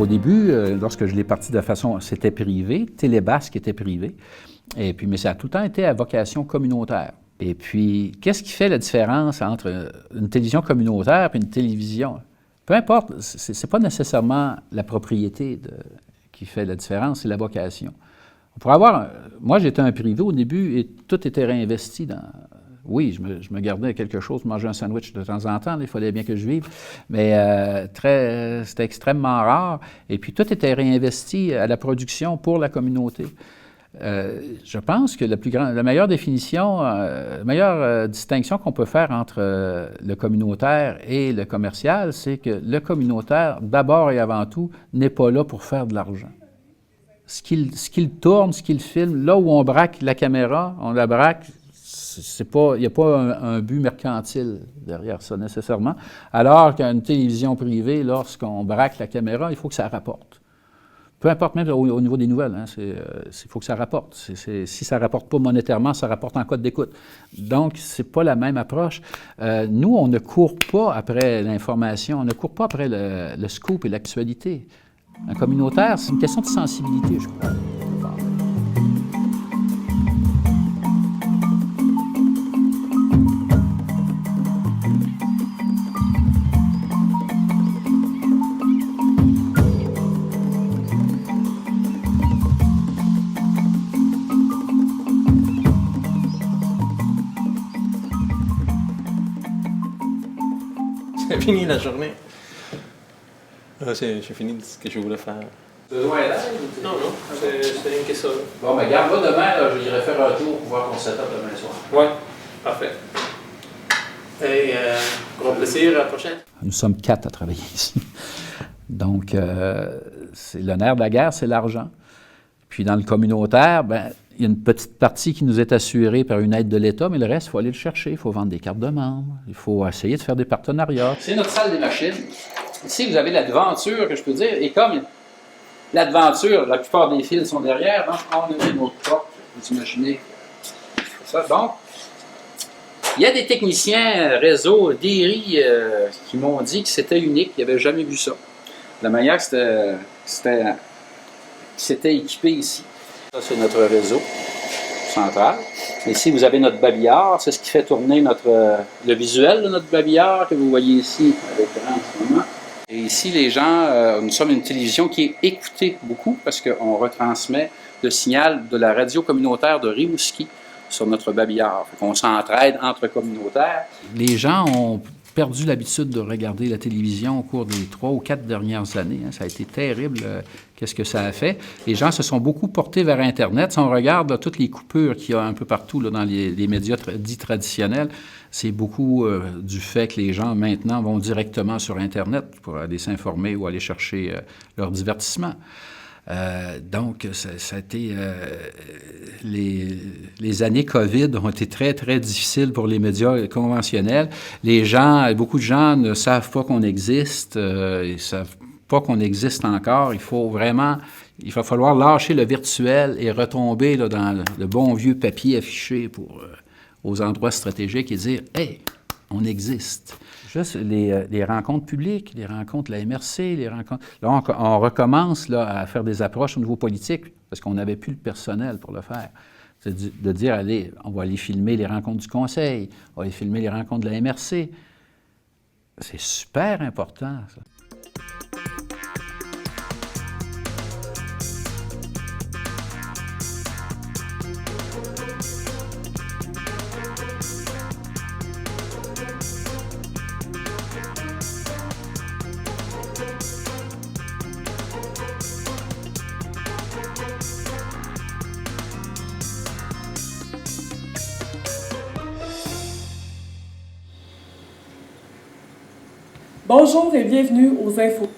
début, lorsque je l'ai parti de façon, c'était privé, Télébasque était privé, et puis, mais ça a tout le temps été à vocation communautaire. Et puis, qu'est-ce qui fait la différence entre une télévision communautaire et une télévision? Peu importe, c'est pas nécessairement la propriété qui fait la différence, c'est la vocation. On pourrait avoir... Moi, j'étais un privé au début et tout était réinvesti dans... Oui, je me gardais quelque chose, manger un sandwich de temps en temps, là, il fallait bien que je vive, mais c'était extrêmement rare. Et puis, tout était réinvesti à la production pour la communauté. Je pense que la meilleure définition, la meilleure distinction qu'on peut faire entre le communautaire et le commercial, c'est que le communautaire, d'abord et avant tout, n'est pas là pour faire de l'argent. Ce qu'il tourne, ce qu'il filme, là où on braque la caméra, on la braque, il n'y a pas un but mercantile derrière ça nécessairement. Alors qu'une télévision privée, lorsqu'on braque la caméra, il faut que ça rapporte. Peu importe même au niveau des nouvelles, hein, il faut que ça rapporte. Si ça ne rapporte pas monétairement, ça rapporte en code d'écoute. Donc, ce n'est pas la même approche. Nous, on ne court pas après l'information, on ne court pas après le scoop et l'actualité. Un communautaire, c'est une question de sensibilité, je crois. C'est fini la journée. J'ai fini ce que je voulais faire. Besoin d'aide? Non, c'est rien que ça. Bon, mais garde-moi demain, là, je irai faire un tour pour voir ton setup demain soir. Oui, parfait. Et gros plaisir, à la prochaine. Nous sommes 4 à travailler ici. Donc, le nerf de la guerre, c'est l'argent. Puis dans le communautaire, ben, il y a une petite partie qui nous est assurée par une aide de l'État, mais le reste, il faut aller le chercher. Il faut vendre des cartes de membres. Il faut essayer de faire des partenariats. C'est notre salle des machines. Ici, vous avez la devanture, que je peux dire, et comme la devanture, la plupart des fils sont derrière, donc on a une autre porte. Vous imaginez ça. Donc, il y a des techniciens réseau, DERI, qui m'ont dit que c'était unique, qu'ils n'avaient jamais vu ça. La manière que c'était équipé ici. Ça, c'est notre réseau central. Ici, vous avez notre babillard. C'est ce qui fait tourner le visuel de notre babillard que vous voyez ici à l'écran en ce moment. Et ici, les gens, nous sommes une télévision qui est écoutée beaucoup parce qu'on retransmet le signal de la radio communautaire de Rimouski sur notre babillard. On s'entraide entre communautaires. Les gens ont perdu l'habitude de regarder la télévision au cours des 3 ou 4 dernières années. Ça a été terrible, qu'est-ce que ça a fait. Les gens se sont beaucoup portés vers Internet. Si on regarde là, toutes les coupures qu'il y a un peu partout là, dans les médias dits traditionnels, c'est beaucoup du fait que les gens maintenant vont directement sur Internet pour aller s'informer ou aller chercher leur divertissement. Donc, ça a été... les années COVID ont été très, très difficiles pour les médias conventionnels. Beaucoup de gens ne savent pas qu'on existe, ils ne savent pas qu'on existe encore. Il va falloir lâcher le virtuel et retomber là, dans le bon vieux papier affiché aux endroits stratégiques et dire « Hey, on existe ». Juste les rencontres publiques, les rencontres de la MRC, les rencontres... Là, on recommence là, à faire des approches au niveau politique parce qu'on n'avait plus le personnel pour le faire. C'est de dire, allez, on va aller filmer les rencontres du Conseil, on va aller filmer les rencontres de la MRC. C'est super important, ça. Bonjour et bienvenue aux infos.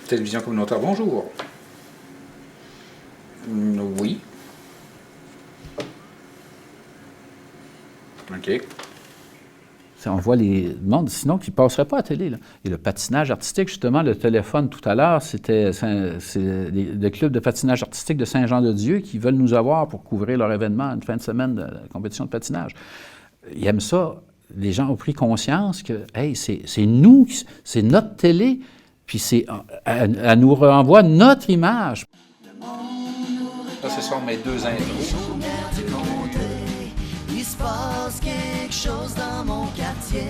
Télévision communautaire, bonjour. Oui. OK. On voit les mondes, sinon, qui ne passeraient pas à la télé. Là. Et le patinage artistique, justement, le téléphone tout à l'heure, c'est le club de patinage artistique de Saint-Jean-de-Dieu qui veulent nous avoir pour couvrir leur événement, une fin de semaine de compétition de patinage. Ils aiment ça. les gens ont pris conscience que, hey, c'est nous, c'est notre télé, puis elle nous renvoie notre image. Ça, ce sont mes deux intros. Il se passe quelque chose dans mon quartier.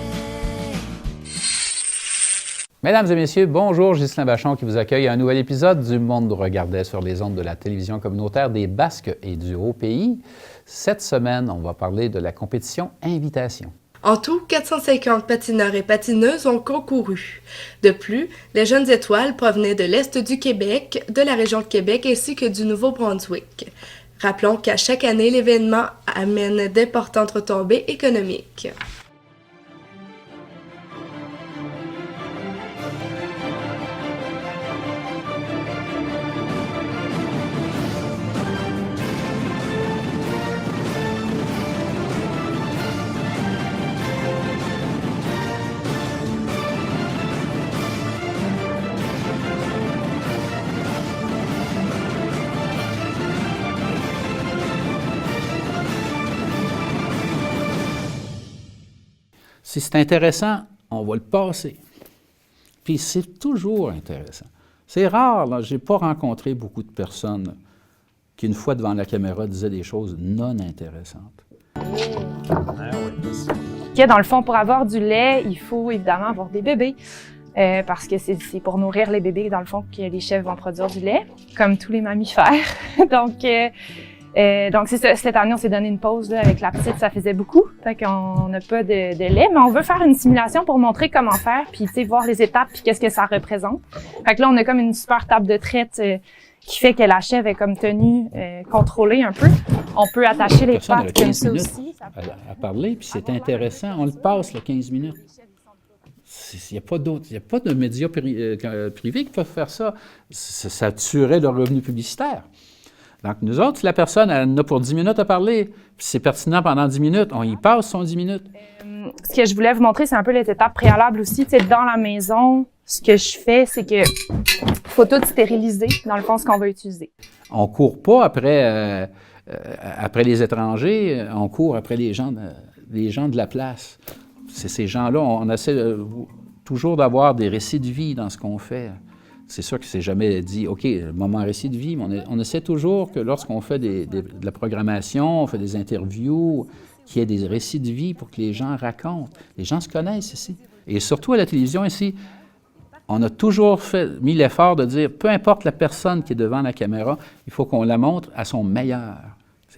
Mesdames et messieurs, bonjour, Ghislain Bachon qui vous accueille à un nouvel épisode du Monde regardait sur les ondes de la télévision communautaire des Basques et du Haut-Pays. Cette semaine, on va parler de la compétition Invitation. En tout, 450 patineurs et patineuses ont concouru. De plus, les jeunes étoiles provenaient de l'Est du Québec, de la région de Québec ainsi que du Nouveau-Brunswick. Rappelons qu'à chaque année, l'événement amène d'importantes retombées économiques. Si c'est intéressant, on va le passer. Puis c'est toujours intéressant. C'est rare, là, je n'ai pas rencontré beaucoup de personnes qui, une fois devant la caméra, disaient des choses non intéressantes. Dans le fond, pour avoir du lait, il faut évidemment avoir des bébés. Parce que c'est pour nourrir les bébés, dans le fond, que les chèvres vont produire du lait, comme tous les mammifères. Donc c'est ça, cette année, on s'est donné une pause là, avec la petite, ça faisait beaucoup. Fait qu'on n'a pas de lait, mais on veut faire une simulation pour montrer comment faire, puis voir les étapes, puis qu'est-ce que ça représente. Fait que là, on a comme une super table de traite qui fait que la chèvre est comme tenue, contrôlée un peu. On peut attacher les pattes comme ça aussi. À parler, puis c'est intéressant. On le passe, le 15 minutes. Il n'y a pas de médias privés qui peuvent faire ça. Ça tuerait leur revenu publicitaire. Donc, nous autres, si la personne elle en a pour 10 minutes à parler, puis c'est pertinent pendant 10 minutes, on y passe son 10 minutes. Ce que je voulais vous montrer, c'est un peu les étapes préalables aussi. Tu sais, dans la maison, ce que je fais, c'est que faut tout stériliser, dans le fond, ce qu'on va utiliser. On ne court pas après les étrangers, on court après les gens de la place. C'est ces gens-là, on essaie toujours d'avoir des récits de vie dans ce qu'on fait. C'est sûr que c'est jamais dit, OK, moment récit de vie, mais on essaie toujours que lorsqu'on fait de la programmation, on fait des interviews, qu'il y ait des récits de vie pour que les gens racontent. Les gens se connaissent ici. Et surtout à la télévision ici, on a toujours mis l'effort de dire, peu importe la personne qui est devant la caméra, il faut qu'on la montre à son meilleur.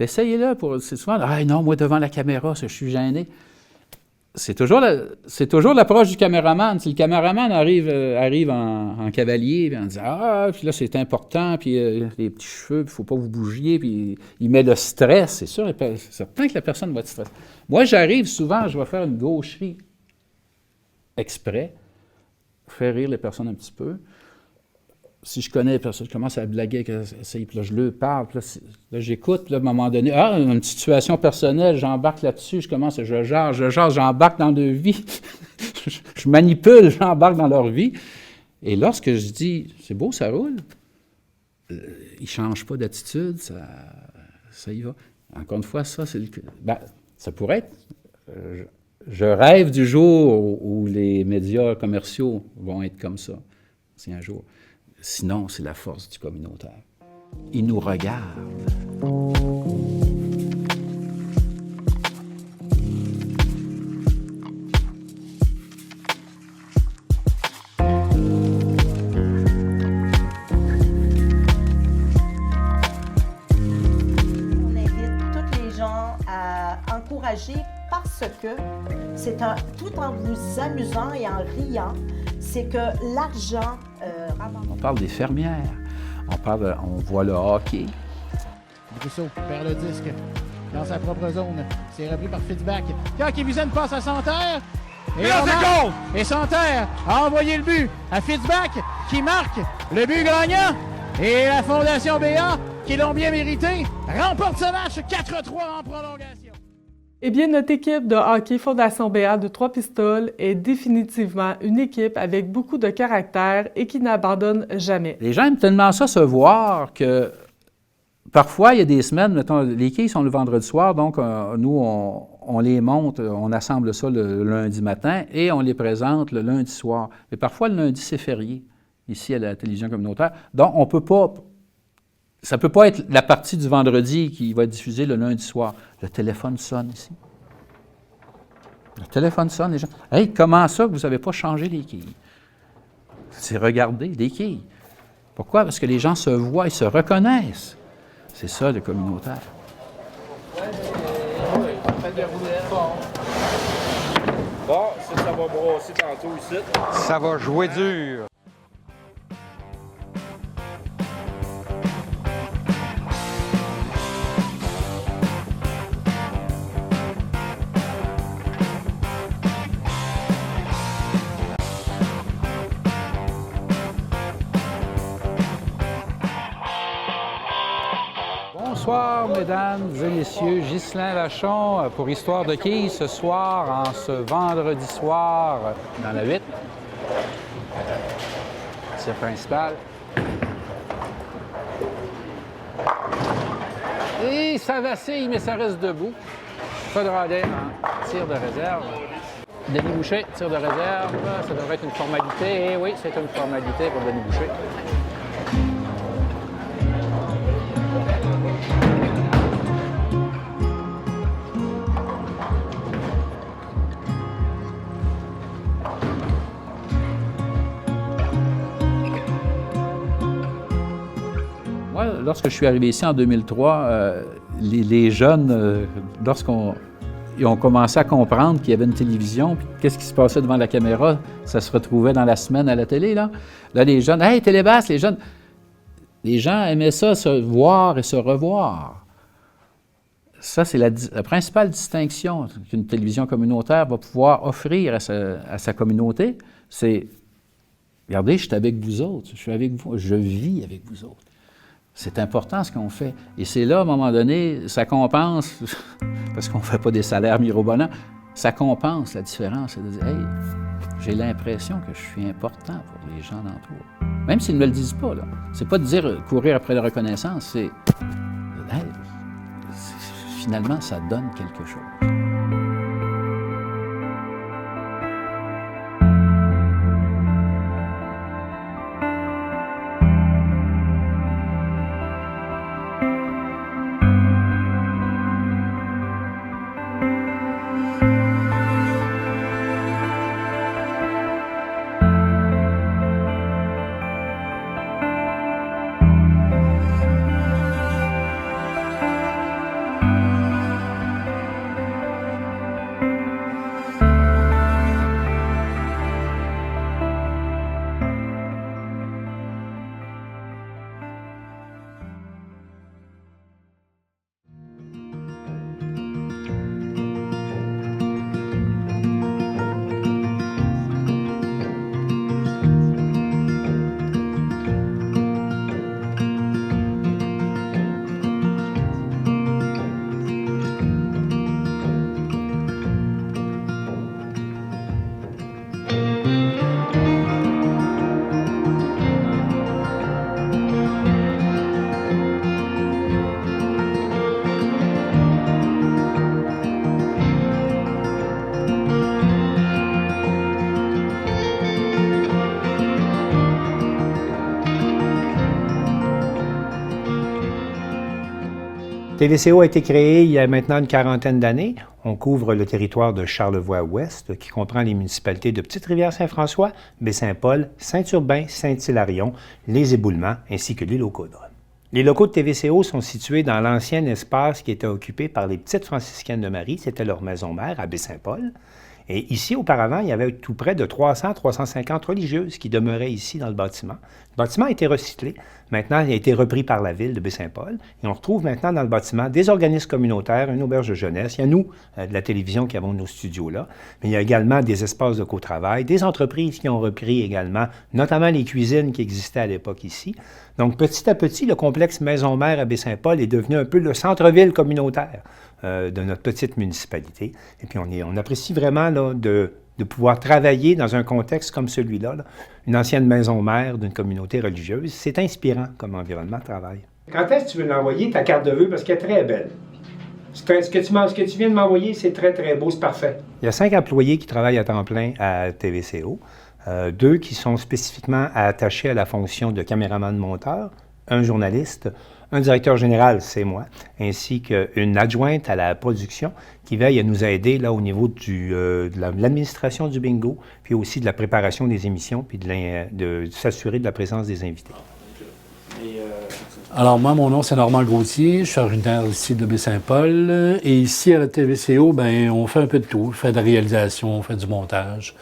Essayez-le, c'est souvent, ah non, moi devant la caméra, je suis gêné. C'est toujours l'approche du caméraman. Si le caméraman arrive en cavalier, puis on dit « Ah, puis là, c'est important, puis les petits cheveux, puis il ne faut pas vous bouger, puis il met le stress. » C'est sûr, c'est certain que la personne va être stressée. Moi, j'arrive souvent, je vais faire une gaucherie exprès, faire rire les personnes un petit peu. Si je connais les personnes, je commence à blaguer avec ça, puis là, je leur parle, puis là, j'écoute, puis là, à un moment donné, une situation personnelle, j'embarque là-dessus, je jase, j'embarque dans leur vie, je manipule, j'embarque dans leur vie. Et lorsque je dis, c'est beau, ça roule, ils ne changent pas d'attitude, ça y va. Encore une fois, ça, ça pourrait être... je rêve du jour où les médias commerciaux vont être comme ça, c'est un jour. Sinon, c'est la force du communautaire. Ils nous regardent. On invite tous les gens à encourager parce que tout en vous amusant et en riant, c'est que l'argent... On parle des fermières, on voit le hockey. Brousseau perd le disque dans sa propre zone. C'est repris par Fitzbach. Quand Kevin passe à Santerre. Et Santerre a envoyé le but à Fitzbach qui marque le but gagnant. Et la Fondation BA, qui l'ont bien mérité, remporte ce match 4-3 en prolongation. Eh bien, notre équipe de hockey Fondation BA de Trois-Pistoles est définitivement une équipe avec beaucoup de caractère et qui n'abandonne jamais. Les gens aiment tellement ça se voir que parfois, il y a des semaines, mettons, les quilles sont le vendredi soir, donc nous, on les monte, on assemble ça le lundi matin et on les présente le lundi soir. Mais parfois, le lundi, c'est férié, ici à la télévision communautaire. Donc, on peut pas... Ça ne peut pas être la partie du vendredi qui va être diffusée le lundi soir. Le téléphone sonne ici. Le téléphone sonne, les gens. « Hey, comment ça que vous n'avez pas changé les quilles? » C'est regarder les quilles. Pourquoi? Parce que les gens se voient, ils se reconnaissent. C'est ça, le communautaire. Bon, ça va brosser tantôt ici. Ça va jouer dur. Bonsoir, mesdames et messieurs. Ghislain Vachon pour Histoire de quilles ce soir, en ce vendredi soir, dans la 8. Tir principal. Et ça vacille, mais ça reste debout. Faudradin en tir de réserve. Denis Boucher, tir de réserve. Ça devrait être une formalité. Et oui, c'est une formalité pour Denis Boucher. Moi, lorsque je suis arrivé ici en 2003, les jeunes, lorsqu'on ils ont commencé à comprendre qu'il y avait une télévision, puis qu'est-ce qui se passait devant la caméra, ça se retrouvait dans la semaine à la télé, là. Là, les jeunes, « Hey, Télébasse! » Les jeunes, les gens aimaient ça, se voir et se revoir. Ça, c'est la principale distinction qu'une télévision communautaire va pouvoir offrir à sa communauté. C'est, regardez, je suis avec vous autres, je suis avec vous, je vis avec vous autres. C'est important ce qu'on fait. Et c'est là, à un moment donné, ça compense, parce qu'on ne fait pas des salaires mirobolants, ça compense la différence. C'est de dire, hey, j'ai l'impression que je suis important pour les gens d'entour. Même s'ils ne me le disent pas, là. C'est pas de dire courir après la reconnaissance, c'est, hey, finalement, ça donne quelque chose. TVCO a été créé il y a maintenant une quarantaine d'années. On couvre le territoire de Charlevoix-Ouest, qui comprend les municipalités de Petite-Rivière-Saint-François, Baie-Saint-Paul, Saint-Urbain, Saint-Hilarion, Les Éboulements, ainsi que l'île aux Coudres. Les locaux de TVCO sont situés dans l'ancien espace qui était occupé par les Petites Franciscaines de Marie. C'était leur maison mère à Baie-Saint-Paul. Et ici, auparavant, il y avait tout près de 300-350 religieuses qui demeuraient ici dans le bâtiment. Le bâtiment a été recyclé. Maintenant, il a été repris par la ville de Baie-Saint-Paul. Et on retrouve maintenant dans le bâtiment des organismes communautaires, une auberge de jeunesse. Il y a nous, de la télévision, qui avons nos studios là. Mais il y a également des espaces de co-travail, des entreprises qui ont repris également, notamment les cuisines qui existaient à l'époque ici. Donc, petit à petit, le complexe Maison-Mère à Baie-Saint-Paul est devenu un peu le centre-ville communautaire de notre petite municipalité. Et puis, on apprécie vraiment là, de pouvoir travailler dans un contexte comme celui-là, là, une ancienne maison-mère d'une communauté religieuse. C'est inspirant comme environnement de travail. Quand est-ce que tu veux l'envoyer, ta carte de vœux, parce qu'elle est très belle? Ce que tu viens de m'envoyer, c'est très, très beau, c'est parfait. Il y a 5 employés qui travaillent à temps plein à TVCO, 2 qui sont spécifiquement attachés à la fonction de caméraman-monteur, un journaliste, un directeur général, c'est moi, ainsi qu'une adjointe à la production qui veille à nous aider là, au niveau de l'administration du bingo, puis aussi de la préparation des émissions, puis de s'assurer de la présence des invités. Alors moi, mon nom, c'est Normand Gauthier, je suis originaire ici de Baie-Saint-Paul, et ici à la TVCO, ben on fait un peu de tout. On fait de la réalisation, on fait du montage,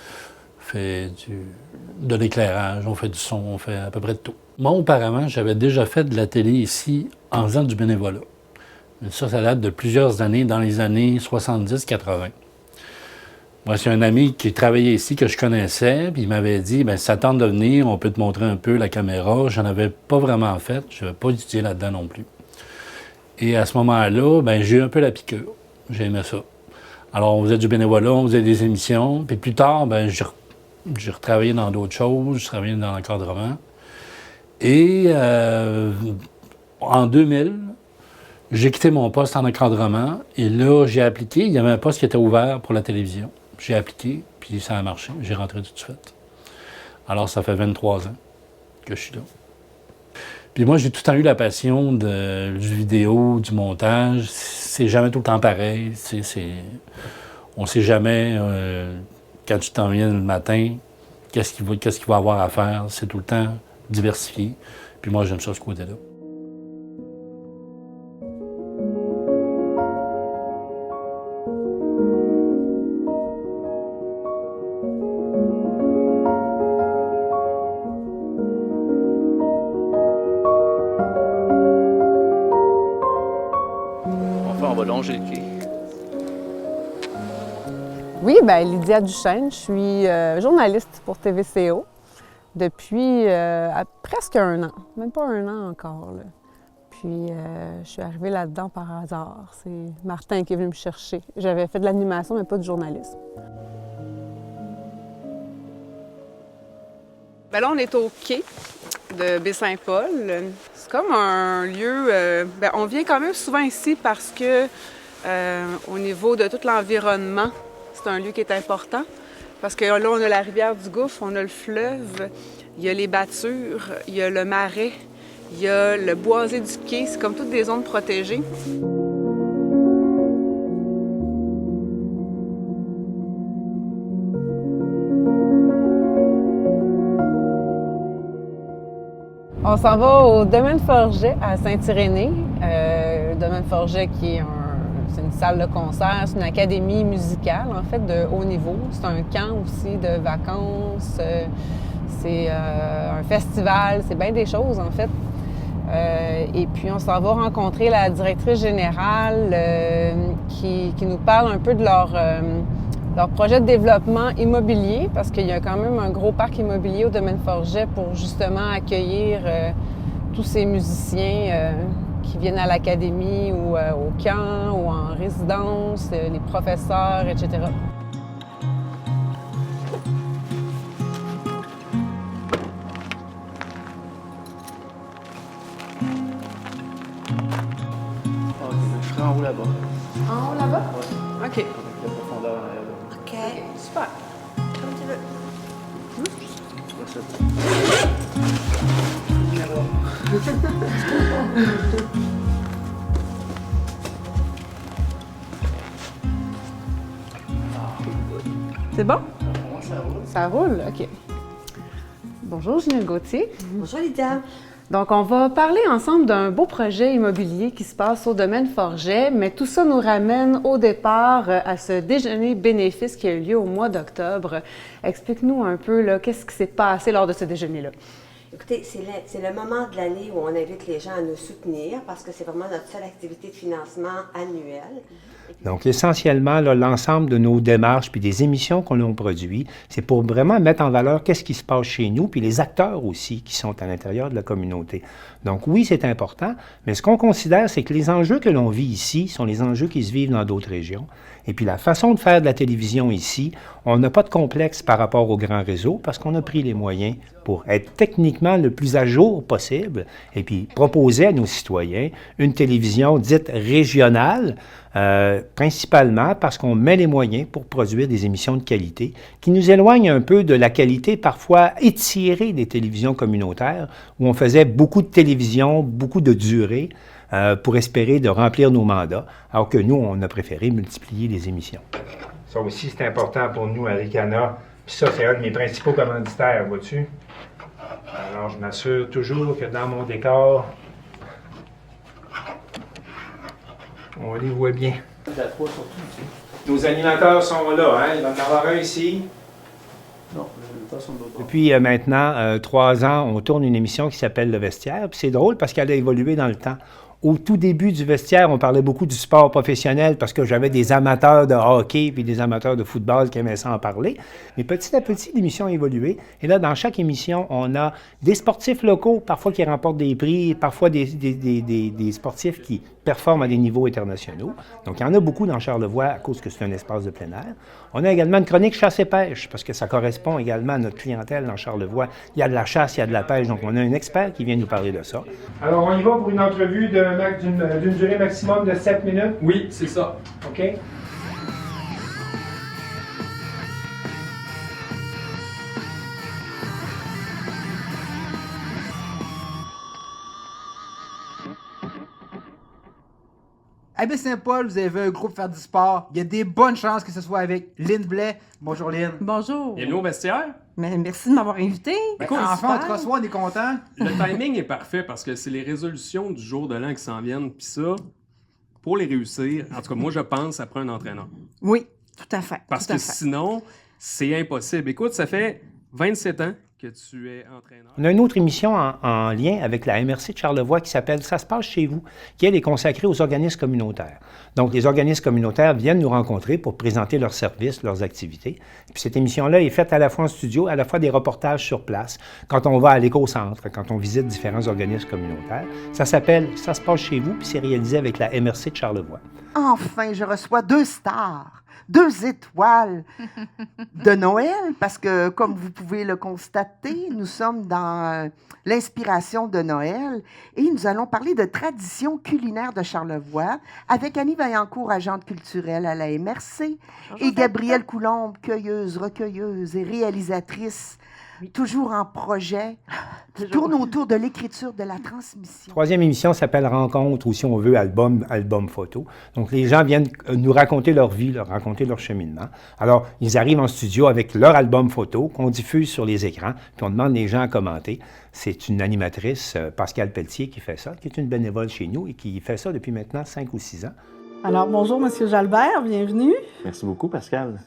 on fait de l'éclairage, on fait du son, on fait à peu près de tout. Moi, auparavant, j'avais déjà fait de la télé ici en faisant du bénévolat. Ça date de plusieurs années, dans les années 70-80. Moi, c'est un ami qui travaillait ici, que je connaissais, puis il m'avait dit, bien, si ça tente de venir, on peut te montrer un peu la caméra. J'en avais pas vraiment fait, je n'avais pas étudié là-dedans non plus. Et à ce moment-là, bien, j'ai eu un peu la piqûre. J'ai aimé ça. Alors, on faisait du bénévolat, on faisait des émissions, puis plus tard, bien, j'ai retravaillé dans d'autres choses, je travaillais dans l'encadrement. Et en 2000, j'ai quitté mon poste en encadrement et là, j'ai appliqué. Il y avait un poste qui était ouvert pour la télévision. J'ai appliqué, puis ça a marché. J'ai rentré tout de suite. Alors, ça fait 23 ans que je suis là. Puis moi, j'ai tout le temps eu la passion du vidéo, du montage. C'est jamais tout le temps pareil. On ne sait jamais, quand tu t'en viens le matin, qu'est-ce qu'il va y avoir à faire. C'est tout le temps diversifié. Puis moi, j'aime ça, ce côté-là. Enfin, on va longer le quai. Oui, bien, Lydia Duchesne, je suis journaliste pour TVCO. Depuis presque 1 an, même pas 1 an encore. Là. Puis je suis arrivée là-dedans par hasard. C'est Martin qui est venu me chercher. J'avais fait de l'animation, mais pas du journalisme. Bien là, on est au quai de Baie-Saint-Paul. C'est comme un lieu... bien, on vient quand même souvent ici parce que au niveau de tout l'environnement, c'est un lieu qui est important. Parce que là, on a la rivière du Gouffre, on a le fleuve, il y a les battures, il y a le marais, il y a le boisé du quai. C'est comme toutes des zones protégées. On s'en va au Domaine Forget à Saint-Irénée. Le Domaine Forget qui est c'est une salle de concert, c'est une académie musicale, en fait, de haut niveau. C'est un camp aussi de vacances, c'est un festival, c'est bien des choses, en fait. Et puis, on s'en va rencontrer la directrice générale qui nous parle un peu de leur projet de développement immobilier, parce qu'il y a quand même un gros parc immobilier au Domaine Forget pour justement accueillir tous ces musiciens qui viennent à l'académie ou au camp ou en résidence, les professeurs, etc. Je serai en haut là-bas. En haut là-bas? Ouais. OK. Avec la profondeur en arrière de moi. OK. Super. Comme tu veux. C'est bon? Ça roule. Ça roule, OK. Bonjour, Ginette Gauthier. Bonjour, Lydia. Donc, on va parler ensemble d'un beau projet immobilier qui se passe au Domaine Forget, mais tout ça nous ramène au départ à ce déjeuner bénéfice qui a eu lieu au mois d'octobre. Explique-nous un peu, là, qu'est-ce qui s'est passé lors de ce déjeuner-là? Écoutez, c'est le moment de l'année où on invite les gens à nous soutenir parce que c'est vraiment notre seule activité de financement annuelle. Donc, essentiellement, là, l'ensemble de nos démarches puis des émissions qu'on a produites, c'est pour vraiment mettre en valeur qu'est-ce qui se passe chez nous puis les acteurs aussi qui sont à l'intérieur de la communauté. Donc, oui, c'est important, mais ce qu'on considère, c'est que les enjeux que l'on vit ici sont les enjeux qui se vivent dans d'autres régions Et puis la façon de faire de la télévision ici, on n'a pas de complexe par rapport aux grands réseaux parce qu'on a pris les moyens pour être techniquement le plus à jour possible et puis proposer à nos citoyens une télévision dite régionale, principalement parce qu'on met les moyens pour produire des émissions de qualité qui nous éloignent un peu de la qualité parfois étirée des télévisions communautaires où on faisait beaucoup de télévision, beaucoup de durée pour espérer de remplir nos mandats, alors que nous, on a préféré multiplier les émissions. Ça aussi, c'est important pour nous à Ricana. Puis ça, c'est un de mes principaux commanditaires, vois-tu? Alors, je m'assure toujours que dans mon décor, on les voit bien. Nos animateurs sont là, hein? Il va y en avoir un ici. Non, les animateurs sont de l'autre bord. Depuis maintenant 3 ans, on tourne une émission qui s'appelle Le Vestiaire. Puis c'est drôle parce qu'elle a évolué dans le temps. Au tout début du Vestiaire, on parlait beaucoup du sport professionnel parce que j'avais des amateurs de hockey puis des amateurs de football qui aimaient ça en parler. Mais petit à petit, l'émission a évolué. Et là, dans chaque émission, on a des sportifs locaux, parfois qui remportent des prix, parfois des sportifs qui performent à des niveaux internationaux. Donc, il y en a beaucoup dans Charlevoix à cause que c'est un espace de plein air. On a également une chronique chasse et pêche parce que ça correspond également à notre clientèle dans Charlevoix. Il y a de la chasse, il y a de la pêche. Donc, on a un expert qui vient nous parler de ça. Alors, on y va pour une entrevue d'une durée maximum de 7 minutes? Oui, c'est ça. OK. À Baie-Saint-Paul, vous avez vu un groupe faire du sport. Il y a des bonnes chances que ce soit avec Lynn Blais. Bonjour Lynn. Bonjour. Bienvenue au vestiaire. Mais merci de m'avoir invité. Écoute, enfin, on te reçoit, on est content. Le timing est parfait parce que c'est les résolutions du jour de l'an qui s'en viennent. Puis ça, pour les réussir, en tout cas, moi, je pense, ça prend un entraîneur. Oui, tout à fait. Parce que sinon, c'est impossible. Écoute, ça fait 27 ans que tu es entraîneur. On a une autre émission en lien avec la MRC de Charlevoix qui s'appelle « Ça se passe chez vous », qui, elle, est consacrée aux organismes communautaires. Donc, les organismes communautaires viennent nous rencontrer pour présenter leurs services, leurs activités. Puis cette émission-là est faite à la fois en studio, à la fois des reportages sur place, quand on va à l'éco-centre, quand on visite différents organismes communautaires. Ça s'appelle « Ça se passe chez vous », puis c'est réalisé avec la MRC de Charlevoix. Enfin, je reçois 2 stars. 2 étoiles de Noël, parce que, comme vous pouvez le constater, nous sommes dans l'inspiration de Noël et nous allons parler de traditions culinaires de Charlevoix avec Annie Vaillancourt, agente culturelle à la MRC, et Gabrielle Coulombe, cueilleuse, recueilleuse et réalisatrice, toujours en projet, qui tourne autour de l'écriture, de la transmission. Troisième émission s'appelle Rencontre, ou si on veut, album photo. Donc, les gens viennent nous raconter leur vie, leur raconter leur cheminement. Alors, ils arrivent en studio avec leur album photo qu'on diffuse sur les écrans, puis on demande les gens à commenter. C'est une animatrice, Pascale Pelletier, qui fait ça, qui est une bénévole chez nous et qui fait ça depuis maintenant 5 ou 6 ans. Alors, bonjour, M. Jalbert, bienvenue. Merci beaucoup, Pascal.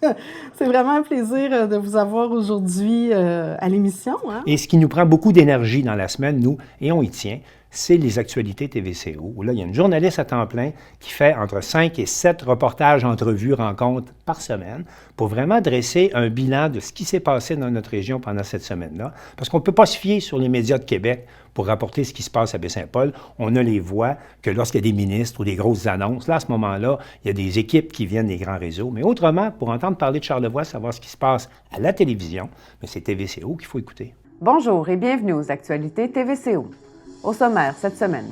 C'est vraiment un plaisir de vous avoir aujourd'hui à l'émission. Hein? Et ce qui nous prend beaucoup d'énergie dans la semaine, nous, et on y tient, c'est les actualités TVCO, où là, il y a une journaliste à temps plein qui fait entre 5 et 7 reportages, entrevues, rencontres par semaine pour vraiment dresser un bilan de ce qui s'est passé dans notre région pendant cette semaine-là. Parce qu'on ne peut pas se fier sur les médias de Québec pour rapporter ce qui se passe à Baie-Saint-Paul. On ne les voit que lorsqu'il y a des ministres ou des grosses annonces. Là, à ce moment-là, il y a des équipes qui viennent des grands réseaux. Mais autrement, pour entendre parler de Charlevoix, savoir ce qui se passe à la télévision, mais c'est TVCO qu'il faut écouter. Bonjour et bienvenue aux actualités TVCO. Au sommaire cette semaine,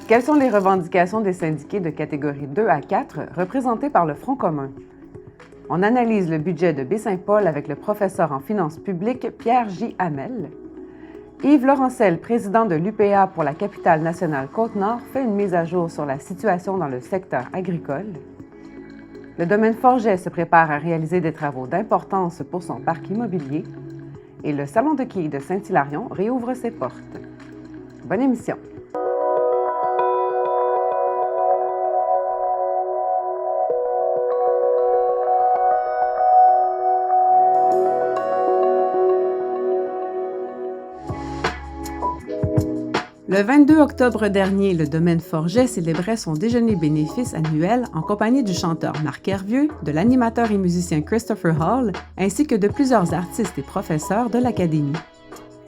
quelles sont les revendications des syndiqués de catégorie 2 à 4 représentés par le Front commun? On analyse le budget de Baie-Saint-Paul avec le professeur en finances publiques Pierre J. Hamel. Yves Laurencel, président de l'UPA pour la capitale nationale Côte-Nord, fait une mise à jour sur la situation dans le secteur agricole. Le domaine Forget se prépare à réaliser des travaux d'importance pour son parc immobilier. Et le Salon de quilles de Saint-Hilarion réouvre ses portes. Bonne émission. Le 22 octobre dernier, le domaine Forget célébrait son déjeuner bénéfice annuel en compagnie du chanteur Marc Hervieux, de l'animateur et musicien Christopher Hall, ainsi que de plusieurs artistes et professeurs de l'Académie.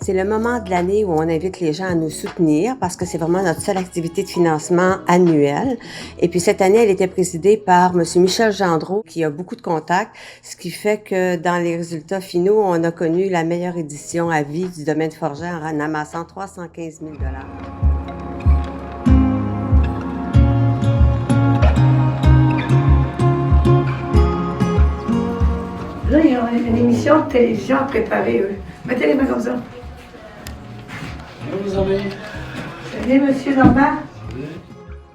C'est le moment de l'année où on invite les gens à nous soutenir parce que c'est vraiment notre seule activité de financement annuelle. Et puis cette année, elle était présidée par M. Michel Gendreau, qui a beaucoup de contacts, ce qui fait que dans les résultats finaux, on a connu la meilleure édition à vie du domaine Forget en amassant 315 000 $. Là, ils ont une émission de télévision à préparer, eux. Mettez les mains comme ça. Vous avez... Salut, monsieur Normand.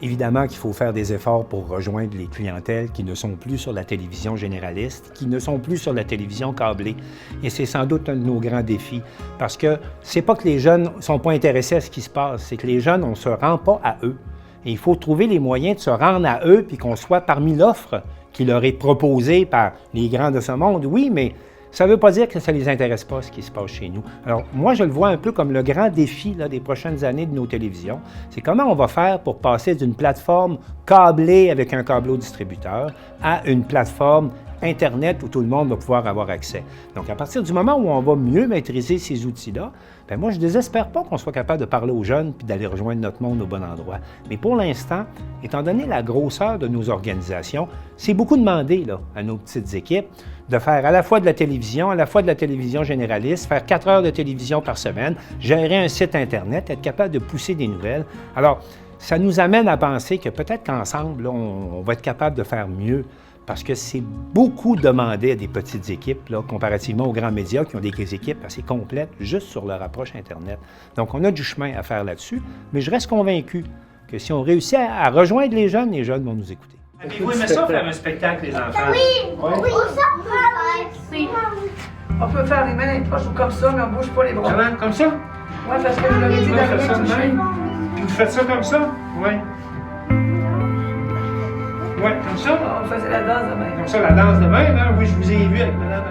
Évidemment qu'il faut faire des efforts pour rejoindre les clientèles qui ne sont plus sur la télévision généraliste, qui ne sont plus sur la télévision câblée. Et c'est sans doute un de nos grands défis, parce que c'est pas que les jeunes ne sont pas intéressés à ce qui se passe, c'est que les jeunes, on ne se rend pas à eux. Et il faut trouver les moyens de se rendre à eux, puis qu'on soit parmi l'offre qui leur est proposée par les grands de ce monde. Oui, mais ça ne veut pas dire que ça ne les intéresse pas, ce qui se passe chez nous. Alors, moi, je le vois un peu comme le grand défi là, des prochaines années de nos télévisions. C'est comment on va faire pour passer d'une plateforme câblée avec un câblo-distributeur à une plateforme Internet où tout le monde va pouvoir avoir accès. Donc, à partir du moment où on va mieux maîtriser ces outils-là, bien, moi, je ne désespère pas qu'on soit capable de parler aux jeunes puis d'aller rejoindre notre monde au bon endroit. Mais pour l'instant, étant donné la grosseur de nos organisations, c'est beaucoup demandé là, à nos petites équipes de faire à la fois de la télévision, à la fois de la télévision généraliste, faire 4 heures de télévision par semaine, gérer un site Internet, être capable de pousser des nouvelles. Alors, ça nous amène à penser que peut-être qu'ensemble, là, on va être capable de faire mieux, parce que c'est beaucoup demandé à des petites équipes, là, comparativement aux grands médias qui ont des équipes assez complètes juste sur leur approche Internet. Donc, on a du chemin à faire là-dessus, mais je reste convaincu que si on réussit à rejoindre les jeunes vont nous écouter. Avez-vous aimé ça, faire un spectacle, les enfants? Oui! Oui! On peut faire les mains dans les poches ou comme ça, mais on bouge pas les bras. Comment? Comme ça? Oui, parce que vous l'avez dit d'arriver. Puis vous faites ça comme ça? Oui. Oui, comme ça? On faisait la danse de même. Comme ça, la danse de même, hein? Oui, je vous ai vu avec Mme